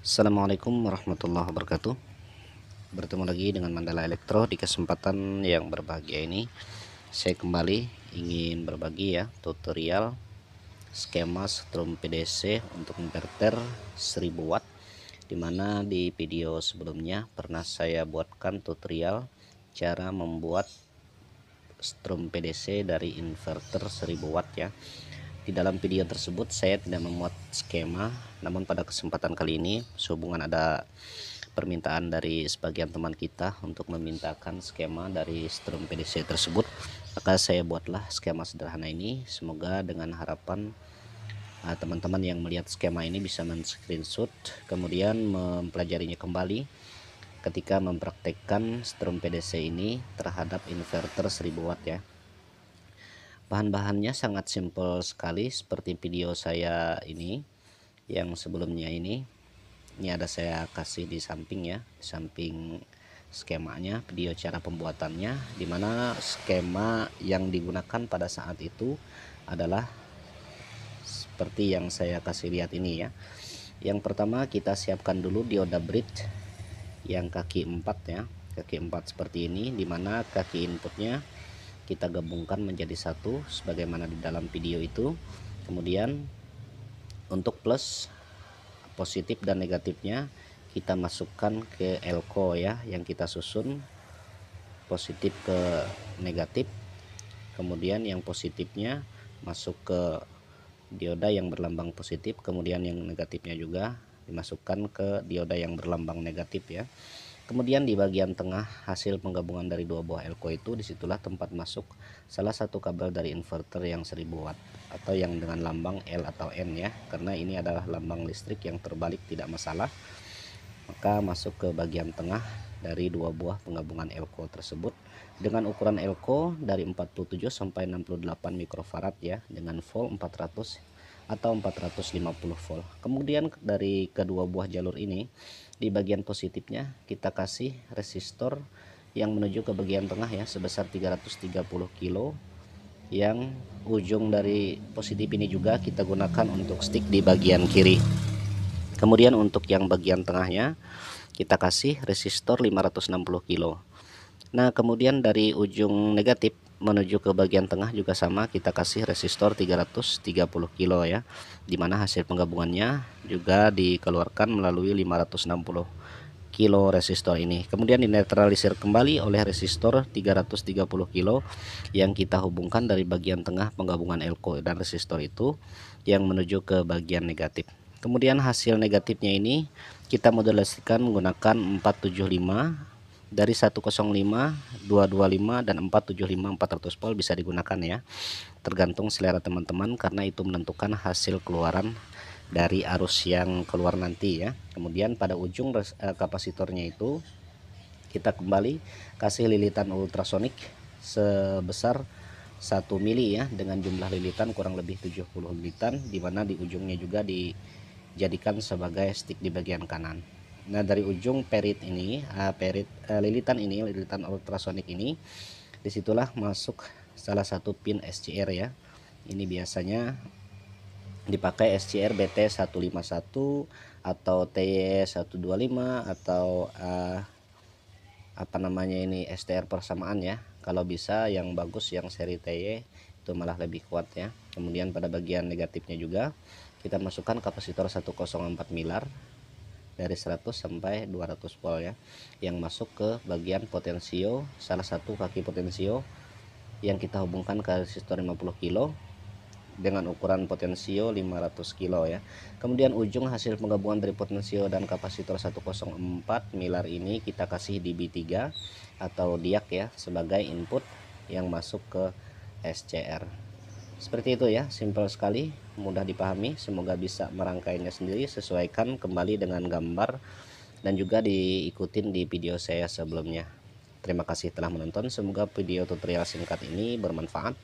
Assalamualaikum warahmatullahi wabarakatuh. Bertemu lagi dengan Mandala Elektro. Di kesempatan yang berbahagia ini, saya kembali ingin berbagi tutorial skema strom PDC untuk inverter 1000 watt, dimana di video sebelumnya pernah saya buatkan tutorial cara membuat strom PDC dari inverter 1000 watt ya. Di dalam video tersebut saya tidak memuat skema, namun pada kesempatan kali ini sehubungan ada permintaan dari sebagian teman kita untuk memintakan skema dari strom PDC tersebut, maka saya buatlah skema sederhana ini. Semoga dengan harapan teman-teman yang melihat skema ini bisa men-screenshot kemudian mempelajarinya kembali ketika mempraktekkan strom PDC ini terhadap inverter 1000 watt ya. Bahan-bahannya sangat simpel sekali seperti video saya ini yang sebelumnya ini. Ini ada saya kasih di samping ya, di samping skemanya, video cara pembuatannya, dimana skema yang digunakan pada saat itu adalah seperti yang saya kasih lihat ini ya. Yang pertama kita siapkan dulu dioda bridge yang kaki 4 ya, kaki 4 seperti ini, dimana kaki inputnya kita gabungkan menjadi satu sebagaimana di dalam video itu. Kemudian untuk plus, positif dan negatifnya kita masukkan ke elko ya, yang kita susun positif ke negatif. Kemudian yang positifnya masuk ke dioda yang berlambang positif, kemudian yang negatifnya juga dimasukkan ke dioda yang berlambang negatif ya. Kemudian di bagian tengah hasil penggabungan dari dua buah elko itu, disitulah tempat masuk salah satu kabel dari inverter yang 1000 watt atau yang dengan lambang L atau N ya, karena ini adalah lambang listrik yang terbalik tidak masalah. Maka masuk ke bagian tengah dari dua buah penggabungan elko tersebut dengan ukuran elko dari 47 sampai 68 mikrofarad ya, dengan volt 400 atau 450 volt. Kemudian dari kedua buah jalur ini, di bagian positifnya kita kasih resistor yang menuju ke bagian tengah ya, sebesar 330 kilo. Yang ujung dari positif ini juga kita gunakan untuk stick di bagian kiri. Kemudian untuk yang bagian tengahnya kita kasih resistor 560 kilo. Nah, kemudian dari ujung negatif menuju ke bagian tengah juga sama, kita kasih resistor 330 kilo ya, dimana hasil penggabungannya juga dikeluarkan melalui 560 kilo resistor ini. Kemudian dinetralisir kembali oleh resistor 330 kilo yang kita hubungkan dari bagian tengah penggabungan elko dan resistor itu yang menuju ke bagian negatif. Kemudian hasil negatifnya ini kita modulasikan menggunakan 475 dari 105, 225 dan 475 400 volt bisa digunakan ya, tergantung selera teman-teman, karena itu menentukan hasil keluaran dari arus yang keluar nanti ya. Kemudian pada ujung kapasitornya itu kita kembali kasih lilitan ultrasonik sebesar 1 mili ya, dengan jumlah lilitan kurang lebih 70 lilitan, dimana di ujungnya juga dijadikan sebagai stick di bagian kanan. Nah, dari ujung perit ini, lilitan ini, lilitan ultrasonik ini, disitulah masuk salah satu pin SCR ya. Ini biasanya dipakai SCR BT151 atau TY125 atau apa namanya ini, STR persamaan ya. Kalau bisa yang bagus yang seri TY itu malah lebih kuat ya. Kemudian pada bagian negatifnya juga kita masukkan kapasitor 104 milar dari 100 sampai 200 volt ya, yang masuk ke bagian potensio, salah satu kaki potensio yang kita hubungkan ke resistor 50 kilo dengan ukuran potensio 500 kilo ya. Kemudian ujung hasil penggabungan dari potensio dan kapasitor 104 milar ini kita kasih DB3 atau diak ya, sebagai input yang masuk ke SCR. Seperti itu ya, simpel sekali, mudah dipahami. Semoga bisa merangkainya sendiri, sesuaikan kembali dengan gambar dan juga diikutin di video saya sebelumnya. Terima kasih telah menonton, semoga video tutorial singkat ini bermanfaat.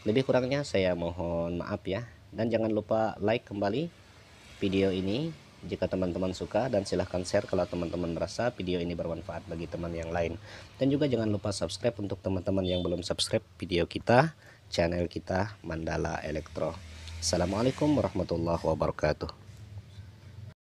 Lebih kurangnya saya mohon maaf ya, dan jangan lupa like kembali video ini jika teman-teman suka, dan silahkan share kalau teman-teman merasa video ini bermanfaat bagi teman yang lain. Dan juga jangan lupa subscribe untuk teman-teman yang belum subscribe video kita, channel kita Mandala Elektro. Assalamualaikum warahmatullahi wabarakatuh.